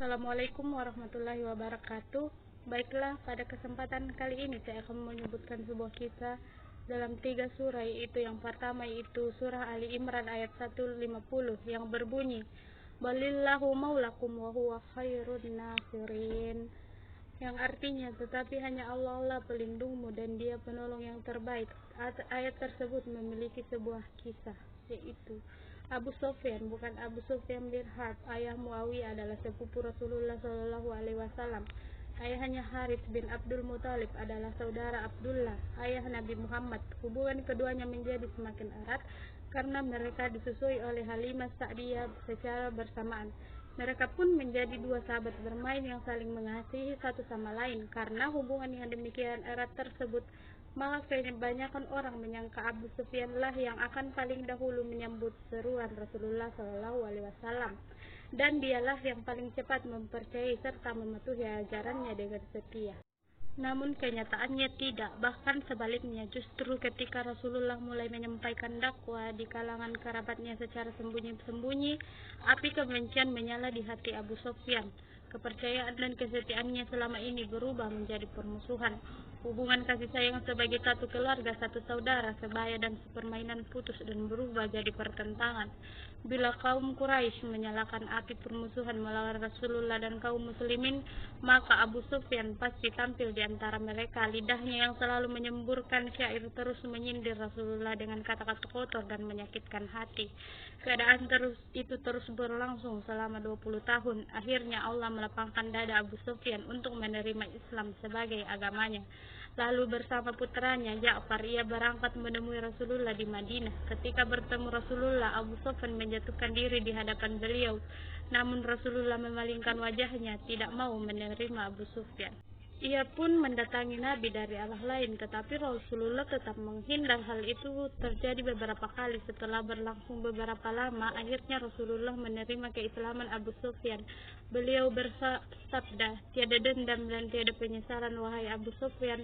Assalamualaikum warahmatullahi wabarakatuh. Baiklah, pada kesempatan kali ini saya akan menyebutkan sebuah kisah dalam 3 surah, yaitu yang pertama yaitu surah Ali Imran ayat 150 yang berbunyi, Balillahu maulakum wa huwa khairun nasirin, yang artinya tetapi hanya Allah lah pelindungmu dan dia penolong yang terbaik. Ayat tersebut memiliki sebuah kisah, yaitu Abu Sufyan, bukan Abu Sufyan bin Harb, ayah Muawiyah, adalah sepupu Rasulullah Shallallahu Alaihi Wasallam. Ayahnya Harits bin Abdul Muthalib adalah saudara Abdullah, ayah Nabi Muhammad. Hubungan keduanya menjadi semakin erat karena mereka disusui oleh Halimah Sa'diyah secara bersamaan. Mereka pun menjadi dua sahabat bermain yang saling mengasihi satu sama lain. Karena hubungan yang demikian erat tersebut, maka kebanyakan orang menyangka Abu Sufyan lah yang akan paling dahulu menyambut seruan Rasulullah Shallallahu Alaihi Wasallam, dan dialah yang paling cepat mempercayai serta mematuhi ajarannya dengan setia. Namun kenyataannya tidak, bahkan sebaliknya. Justru ketika Rasulullah mulai menyampaikan dakwah di kalangan kerabatnya secara sembunyi-sembunyi, api kebencian menyala di hati Abu Sufyan. Kepercayaan dan kesetiaannya selama ini berubah menjadi permusuhan. Hubungan kasih sayang sebagai satu keluarga, satu saudara, sebaya dan sepermainan putus dan berubah jadi pertentangan. Bila kaum Quraisy menyalakan api permusuhan melawan Rasulullah dan kaum muslimin, maka Abu Sufyan pasti tampil di antara mereka. Lidahnya yang selalu menyemburkan syair terus menyindir Rasulullah dengan kata-kata kotor dan menyakitkan hati. Keadaan itu terus berlangsung selama 20 tahun. Akhirnya Allah melapangkan dada Abu Sufyan untuk menerima Islam sebagai agamanya. Lalu bersama putranya Ja'far ia berangkat menemui Rasulullah di Madinah. Ketika bertemu Rasulullah, Abu Sufyan menjatuhkan diri di hadapan beliau. Namun Rasulullah memalingkan wajahnya, tidak mau menerima Abu Sufyan. Ia pun mendatangi Nabi dari arah lain, tetapi Rasulullah tetap menghindar. Hal itu terjadi beberapa kali. Setelah berlangsung beberapa lama, akhirnya Rasulullah menerima keislaman Abu Sufyan. Beliau bersabda, tiada dendam dan tiada penyesalan wahai Abu Sufyan.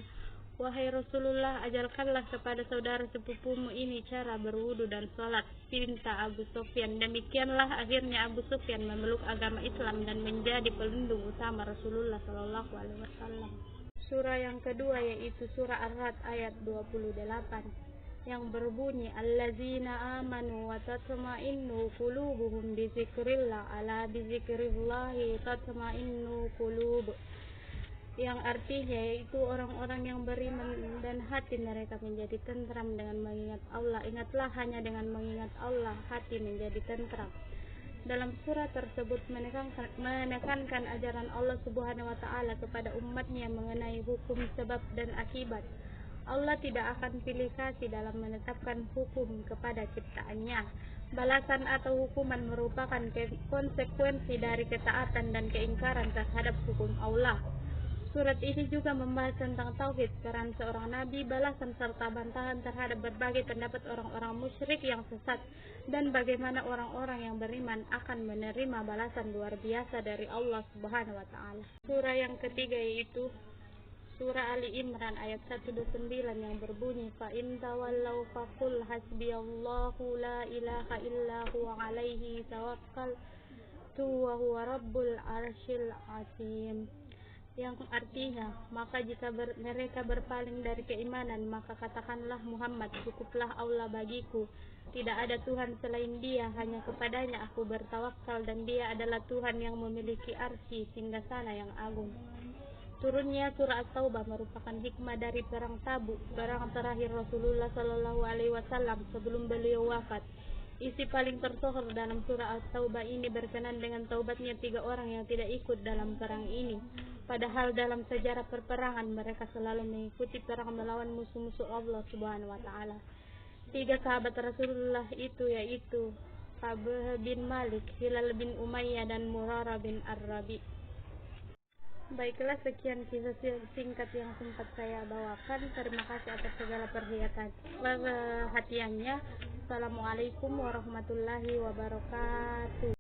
Wahai Rasulullah, ajarkanlah kepada saudara sepupumu ini cara berwudu dan sholat, pinta Abu Sufyan. Demikianlah akhirnya Abu Sufyan memeluk agama Islam dan menjadi pelindung utama Rasulullah Shallallahu Alaihi Wasallam. Surah yang kedua yaitu surah Ar-Ra'd ayat 28 yang berbunyi, Allazina amanu wa tatma'innu qulubuhum bi dzikrillah, ala bi dzikrillahi tatma'innu qulub, yang artinya yaitu orang-orang yang beriman dan hati mereka menjadi tentram dengan mengingat Allah. Ingatlah, hanya dengan mengingat Allah hati menjadi tentram. Dalam surah tersebut menekankan ajaran Allah Subhanahu wa Ta'ala kepada umatnya mengenai hukum sebab dan akibat. Allah tidak akan pilih kasih dalam menetapkan hukum kepada ciptaannya. Balasan atau hukuman merupakan konsekuensi dari ketaatan dan keingkaran terhadap hukum Allah. Surat ini juga membahas tentang tauhid, peran seorang nabi, balasan serta bantahan terhadap berbagai pendapat orang-orang musyrik yang sesat, dan bagaimana orang-orang yang beriman akan menerima balasan luar biasa dari Allah Subhanahu wa Ta'ala. Surah yang ketiga yaitu surah Ali Imran ayat 129 yang berbunyi, fa in tawallaw faqul hasbiyallahu la ilaha illa huwa alaihi tawakkaltu wa huwa rabbul arsyil azim, yang artinya, maka jika mereka berpaling dari keimanan, maka katakanlah, Muhammad, cukuplah Allah bagiku, tidak ada Tuhan selain Dia, hanya kepadanya aku bertawakal, dan Dia adalah Tuhan yang memiliki arsy singgasana yang agung. Turunnya surah At-Taubah merupakan hikmah dari perang Tabuk, perang terakhir Rasulullah Shallallahu Alaihi Wasallam sebelum beliau wafat. Isi paling tersohor dalam surah At-Taubah ini berkenan dengan taubatnya 3 orang yang tidak ikut dalam perang ini. Padahal dalam sejarah perperangan mereka selalu mengikuti perang melawan musuh-musuh Allah Subhanahu wa Ta'ala. 3 sahabat Rasulullah itu yaitu Ka'ab bin Malik, Hilal bin Umayyah, dan Murarah bin Ar-Rabi. Baiklah, sekian kisah singkat yang sempat saya bawakan. Terima kasih atas segala perhatiannya. Assalamualaikum warahmatullahi wabarakatuh.